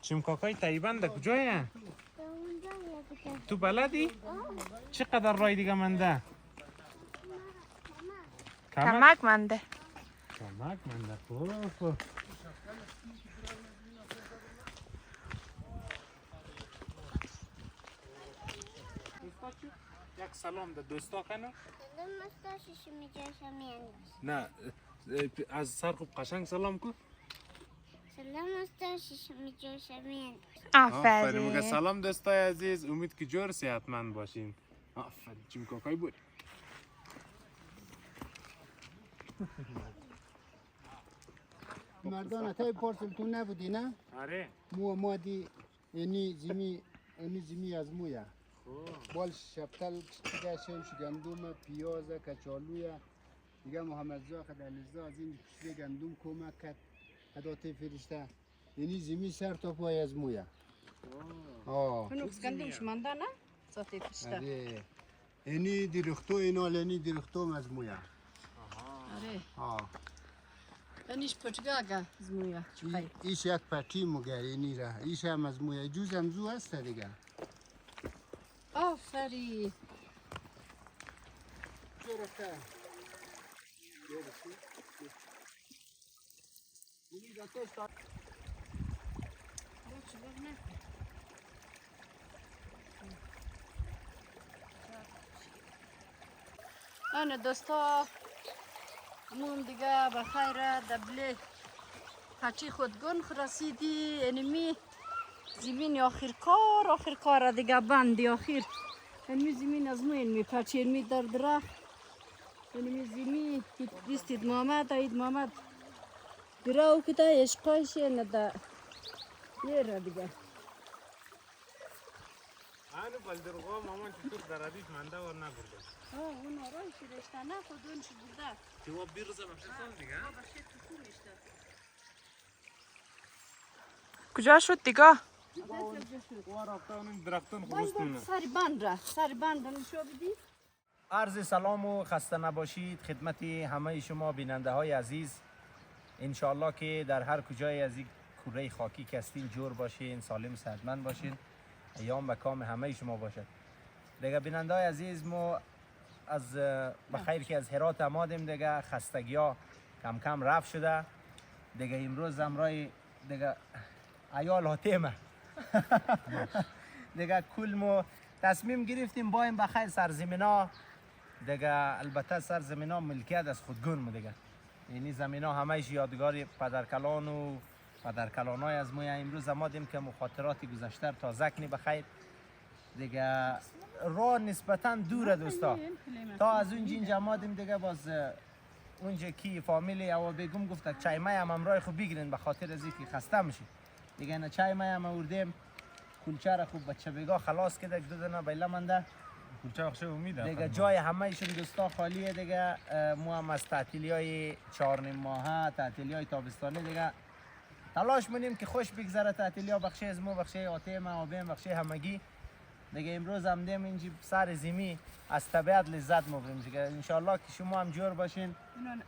چمکاکای تایبند کجایه؟ تو بلدی؟ چقدر رای دیگه منده؟ کمک منده. کمک منده خوب. یک سلام ده دوستا کنه؟ نه از سر خوب قشنگ سلام کو. سلام استاد ششمی جوشمی. آفرین. میگه سلام دوستای عزیز، امید که جور صحتمند باشین. آفرین. چمکاکای بود. مردان تای پارسل تو نبودی نه؟ آره. ما دی اینی زمی از مویا. بال شبتل دیگه شمش گندم پیاز کچالوی دیگه محمد زا خدالزا از این کشوی گندم کمک کرد هداتی فرشته اینی زمی سر تا پای از مویا. هنوز گندمش مانده نه؟ ساتی فرشته. آره. اینی درختو اینی درختو از مویا. آره. اینیش پچگاگه از مویا. ایش یک پتی مگه اینی را. ایش هم از مویا. جوز هم زو هست دیگه. آفرین. آن دوستا مون دیگه بخیر دبله پچی خودگون رسیدی انمی زمین آخر کار دیگه بندی آخر انمی زمین از ما انمی پچی انمی در درخت انمی زمین دیستید محمد اید محمد براو کتا عشقایش نده یه را دیگه آنو بلدرگاه مامان چطور درادیش منده و نگرده. اون آرایش رشته نه خودونش بوده که و بیرزه بخشتن دیگه؟ کجا شد دیگه؟ و رفته اونم درختان خوبستونه. سر بند نشو بدی عرض سلام و خسته نباشید خدمت همه شما بیننده های عزیز. انشالله که در هر کجای از این کره خاکی که هستین جور باشین، سالم صحتمند باشین، ایام و کام همه شما باشد. دیگه بیننده های عزیز، ما از بخیر که از هرات آمدیم دیگه، خستگی ها کم کم رفت شده دیگه. امروز امرای دیگه ایال هاتیمه دیگه کل ما تصمیم گرفتیم بایم بخیر سرزمینا دیگه. البته سرزمینا ملکیت از خودگون مو دیگه، یعنی زمینا همهش یادگار پدرکلان و پدرکلانای از ما. امروز آمدیم که مخاطرات گذشته تازه کنی بخیر دیگه. راه نسبتا دوره دوستا، تا از اینجا آمدیم دیگه. باز اونجا کی فامیلی او بگم گفت چای مای هم امرای خوب بگیرین به خاطر از اینکه خسته میشی دیگه. نه چای مای هم آوردیم، کلچه را خوب بچه بگا خلاص کده دو دنا بیلا منده کلچه بخشه امیده دیگه. جای همه ایشون دوستا خالیه دیگه. ما هم از تعطیلی های 4 ماهه، تعطیلی های تابستانی دیگه تلاش منیم که خوش بگذره. تعطیلی ها بخشه از ما، بخشه آتیم آبیم، بخشه همگی دیگه. امروز هم دیم اینجا سر زمین از طبیعت لذت مبریم دیگه. انشالله که شما هم جور باشین.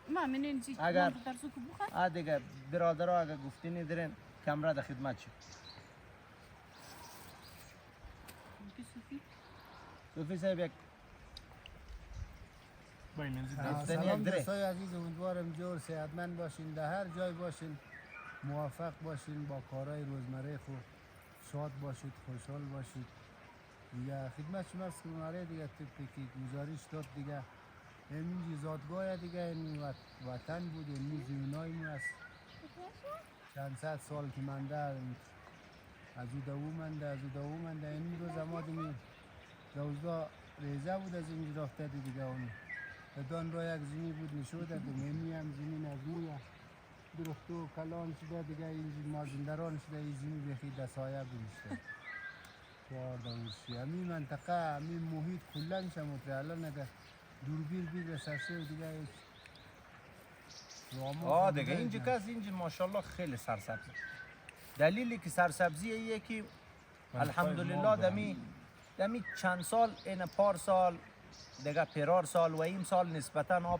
ما منین چی اگر در سوق بخور دیگه برادرها اگر گفتینی درین کمره در خدمت شد. صوفی صاحب یک سلام دوستای عزیز، امیدوارم جور صحتمند باشین، در هر جای باشین موفق باشین، با کارهای روزمره خود شاد باشید، خوشحال باشید دیگه. خدمت شما است که ماره دیگه طبقی که گزارش داد دیگه، این زادگاه دیگه این وطن بود، این زمینای ما است. چند صد سال که منده از او دو منده این روز آمدیم 12 ریزه بود از اینجا رفته دیگه. اون بدان را یک زمین بود نشوده دومینی هم زمین از مویه درختو کلان شده دیگه. این مازندران شده، این زمین بخی دسایه بودشته همین منطقه همین محیط کلن شموتره. الان اگر دوربین بیر سرشه دیگه دیگه اینجا کس اینجا ماشاءالله خیلی سرسبزی. دلیلی که سرسبزی ایه که الحمدلله دمی چند سال این پار سال دیگه پیرار سال و این سال نسبتا آب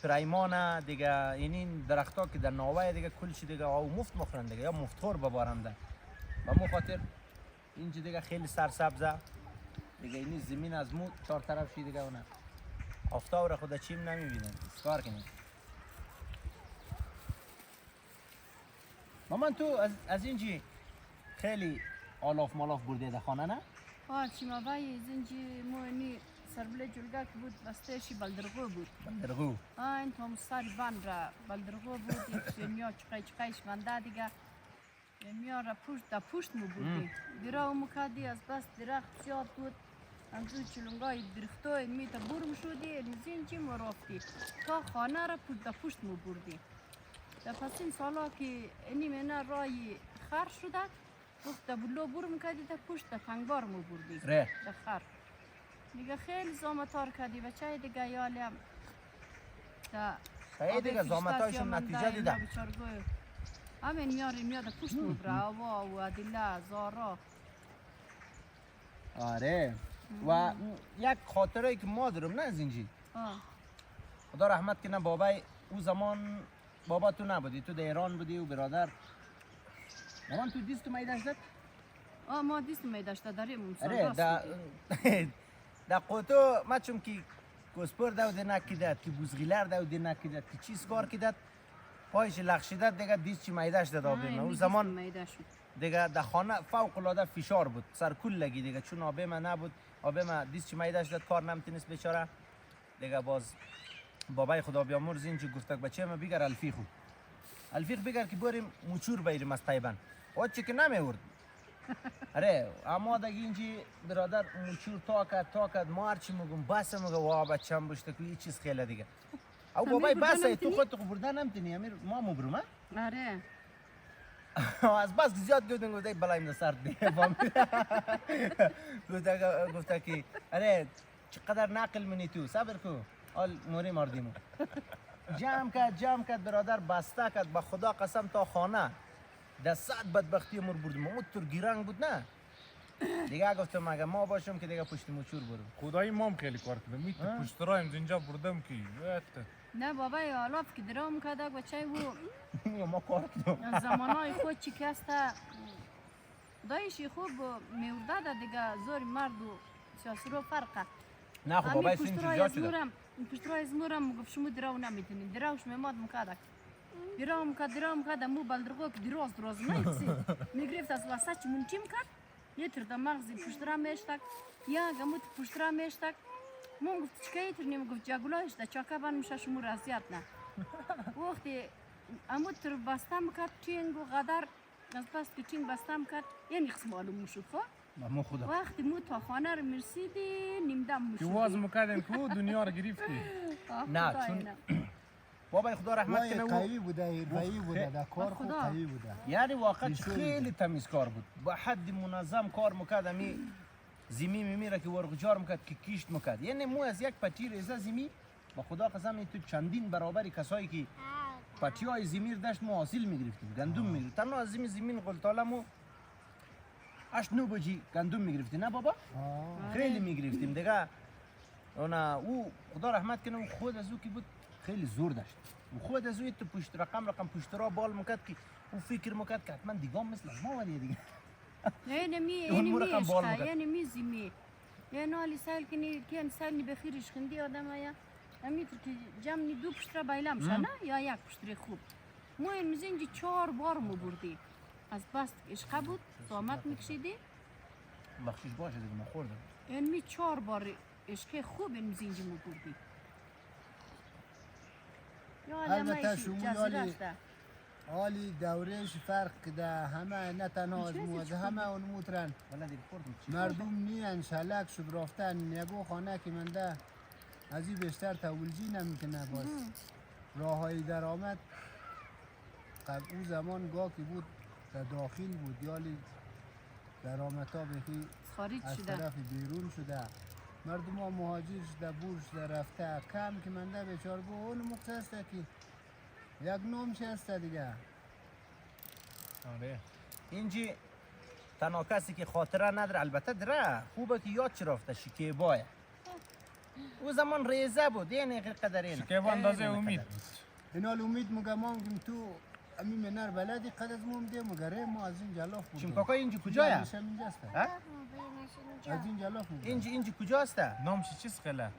پریمانه دیگه، این درختها که در ناوه دیگه کلش دیگه او مفت مخورن دیگه، یا مفتخور ببارم ده. و مو خاطر اینجا دیگه خیلی سرسبزه دیگه. این زمین از مو چهار طرف شی دیگه، اونه آفتاب را خود چیم نمیبینه. کار کنیم مامان. تو از اینجی خیلی آلاف مالاف برده ده خانه نه؟ چی ما بایی زنجی موینی سربله جلگه که بود بستهشی بلدرغو بود. بلدرغو این تا مستاری بند را بلدرغو بود. یک فنیا چقیش منده دیگه فنیا را پشت مو بودی دیرا و مکادی از بس درخت زیاد بود. انجور چلونگای درختای میتا برم شدی زنجی ما رفتی تا خانه را پشت مو بردی. در پس این سالا که اینی منه رای خر شده گفت بلو برم کردی تا پشت تنگبار مو بردی ره در خر دیگه خیلی زامتار کردی بچه دیگه یالیم صحیح دیگه زامتایشون نتیجه دیده. همین میاری میاد پشت مو بره آوا و عدله زارا. آره و یک خاطره که ما دارم نه از اینجی، خدا رحمت کنه بابای او زمان، بابا تو نبودی، تو در ایران بودی و برادر. مامان تو دیست می داشتد؟ ما دیست می داشته داریم. آره در قوتو ما چون که کسپر داوده نکیدد که بوزغیلر داوده نکیدد که چیز کار کیدد پایش لخشیدد دیگه دیست چی می داشته دابیم. او زمان دیگه در خانه فوق العاده فشار بود، سر کل لگی دیگه، چون آبه ما نبود، آبه ما دیست چی می داشتد کار نمیتونست بیچاره دیگه. باز بابای خدا بیامرز اینجا گفت بچه ما بیگر الفیق بیگر که بریم موچور بیریم از تایبند. چی که نمیورد. آره اما دیگه اینجی برادر موچور تا کد ما هرچی میگم بس میگه وا بچه‌م بشته که یه چیز خیلی دیگه. او بابای بس تو خودت بردن نمیتونی امیر ما مبرم. آره از بس زیاد گفتن گفت بلایم در سر دی گفت که آره چقدر نقل منی تو صبر کو آل موری مردیمو جمع کرد برادر بسته کرد به خدا قسم تا خانه در صد بدبختی مر بردیم. موتور گیرنگ بود نه دیگه. گفتم مگه ما باشم که دیگه پشت موچور برم. خدایی مام خیلی کار کردم میت پشت رایم اینجا بردم کی نه بابای آلاف که درام کرده بچه و ما کار کردم زمانای خود چی که است دایشی خوب میورده ده دیگه زور مرد و سیاسی رو فرقه. نه خب بابای سین زیاد شده. پشت رای زمورم گفت شما دراو نمیتونین دراوش میماد مکادک درام کرد مو بلدرغو که دراز نیست میگرفت از وسط چمون چیم کرد یه تر در مغزی پشت را میشتک یا گموت پشت را میشتک. من گفت چکایی تر نیم گفت جاگولایش ده چاکه بان میشه شما رازیات نه وقتی امو تر بستم کرد چینگ و غدر از بس که چینگ بستم کرد یعنی قسم معلوم میشد مو خدا وقتی مو تا خانه رو مرسیدی نیمدم میشد که واز مکردن که دنیا رو گرفتی. نه چون بابای خدا رحمت کنه قوی بوده ایروایی بوده در کار خود قوی بوده. یعنی واقعا خیلی تمیز کار بود با حد منظم کار میکرد. امی زمین میمیره که ورغجار میکرد که کیشت میکرد. یعنی مو از یک پتیر از زمین با خدا قسم تو چندین برابری کسایی که پتیای زمین داشت ما حاصل میگرفتیم گندم میگرفتیم. تنها از زمین قلتالمو 8-9 بجی گندم میگرفتیم نه بابا خیلی میگرفتیم دیگه. او خدا رحمت کنه خود از او که بود خیلی زور داشت و خود از او تو پشت رقم پشت را بال میکرد که او فکر میکرد که حتما دیگه مثل ما ولی دیگه یعنی می زمین یعنی حالی سال کنی که انسان بخیرش خندی آدم یا امیتر که جمعی دو پشت را بایلم شنه یا یک پشت را خوب ما این مزینجی 4 بار مو بردی از بست عشقه بود زامت میکشیدی بخشش باشه دیگه ما خوردم یعنی 4 بار عشقه خوب این مزینجی مو بردی. البته شما حالی دورهش فرق کده همه نه تنها از موازه همه اون موترن مردم میان شلک شد رفتن یگو خانه که منده از این بیشتر تولجی نمیکنه. باز راه های درآمد قبل اون زمان گاه که بود در داخل بود یالی درآمدها بخی از طرف بیرون شده مردم ها مهاجر شده بور شده رفته کم که منده بیچارگو اون مقصد است که یک نامش هست دیگه. آره اینجی تنها کسی که خاطره نداره البته داره خوبه که یاد چی رفته شکیبایه او زمان ریزه بود این قدر این شکیب اندازه امید اینال امید مگه ما میگیم تو امی منر بلدی قد از موم مگره ما از این جلاف بودیم چیم کاکا اینجا کجایا؟ اینجاست ها؟ از این جلاف بودیم اینجا کجاست؟ نامشی چیز خیله؟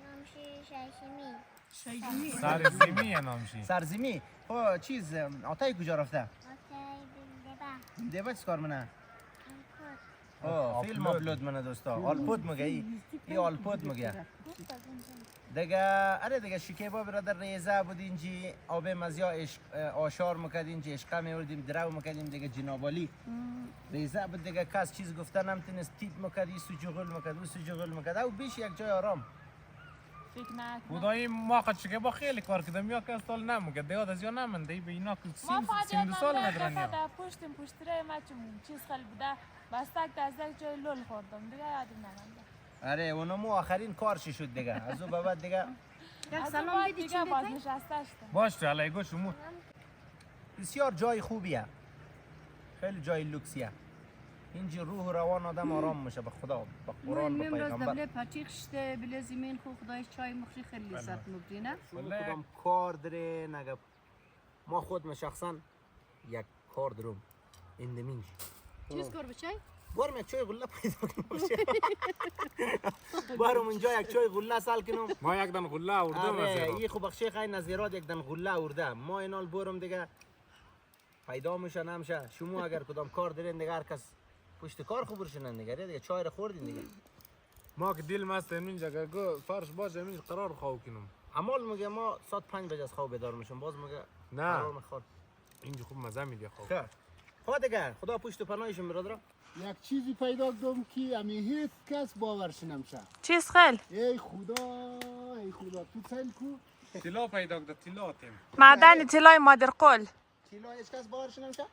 شایشمی سرزیمی نامشی سرزمی خب چیز آتای کجا رفته؟ آتای بلده دیبا چی کار منه؟ انکود فیلم آپلود منه دوستا آلپود مگه ای آلپود مگه دیگه دیگه شکیبا برادر ریزه بود اینجی آب مزیا آشار میکرد اینجی اشقه میوردیم درو میکردیم دیگه جنابالی ریزه بود دیگه کس چیز گفتن نمیتونست تیت میکرد این سوجغل میکرد او سوجغل میکرد او بیش یک جای آرام فکر نکنم خدایی ما قد شکیبا خیلی کار کردم یا که سال نموگه دیاد از یا نمنده ای به اینا که ما سین دو سال ندارن یا در پشتره ما چیز خیلی بوده بستک دستک جای لول خوردم دیگه یادم نمانده اونمو آخرین کارشی شد دیگه از او به بعد دیگه یک از سلام اون بیدی دیگه چی باز بکنی؟ نشسته شدم باش تو علی گوش امود بسیار جای خوبیه خیلی جای لوکسیه اینجا روح و روان آدم آرام میشه به خدا به قرآن به امروز پیغمبر دبله پچیق شده بله زمین خو خدایش چای مخری خیلی لذت مبری نه کدام کار داره نگه ما خود من شخصا یک کار دارم اندمینج چیز کار بچای؟ بارم یک چای غله پیدا کنم بارم اونجا یک چای غله سال کنم ما یک دن غله آوردم از ایران. این خوب بخشی خیلی نظیرات یک دن غله آورده ما اینال بارم دیگه پیدا میشه نمیشه شما اگر کدام کار دارین دیگه هر کس پشت کار خبر شنن دیگه چای را خوردین دیگه ما که دل مست اینجا گو فرش باشه اینجا قرار خواهو کنم عمال میگه ما ساعت 5 بجه از خواب بیدار میشم باز میگه نه قرار میخواد اینجا خوب مزه میده خواب خیر خدا دیگه خدا پشت و پناهشون برادر یک چیزی پیدا کردم که امی هیچ کس باورش نمیشه چیز خیل ای خدا تو چند کو طلا پیدا کرده طلا تیم معدن طلای مادر قل کیلو هیچ کس باورش نمیشه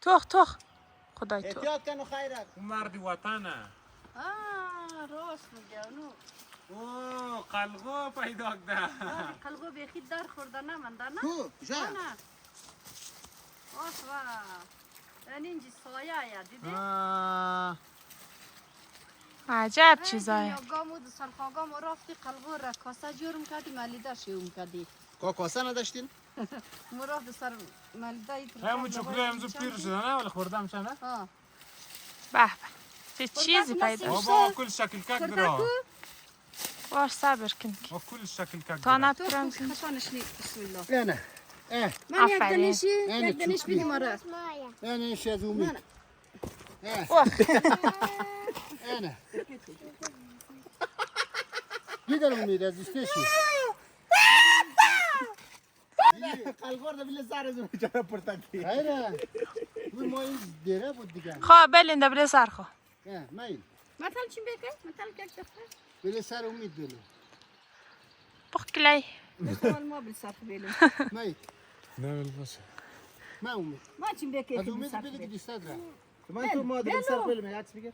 توخ خدای تو احتیاط کن و خیرت اون مردی وطنه راست میگه اونو اوه قلقو پیدا کرده قلبو بیخی در خورده نمانده نه؟ کو جا نه آس و این اینجی سایه یا دیدی؟ عجب چیزای یا گامو دو سال خواگام رفتی قلبو را کاسه جورم کردی ملیده شیوم کردی کا کاسه نداشتین مراد دو سر ملیده ای همون چکلو امزو پیر شده نه ولی خوردم چه نه ها به چه چیزی پیدا بابا کل شکل کک درا باش صبر کن با کل شکل کک تا درا نتورم خشانش نی بسم الله نه من یک آفرین. دنشی یک دنش بیدی ماره مایا نه ایش از امید نه دیگر امید از استشی قلقور ده بله سر از اون جا پرتکی خیره اون ما این دیره بود دیگه خواه بلین دبره سر خواه میل مثلا چی بکن مثلا یک دفعه بله سر امید بله بخ کلی مثلا ما بالسرخ بیلم میل نه ولی باشه ما امید ما چی بکن از که امید بالسرخ بله که بیلم دیستاد را من تو ما در سر فیلم یاد بگیر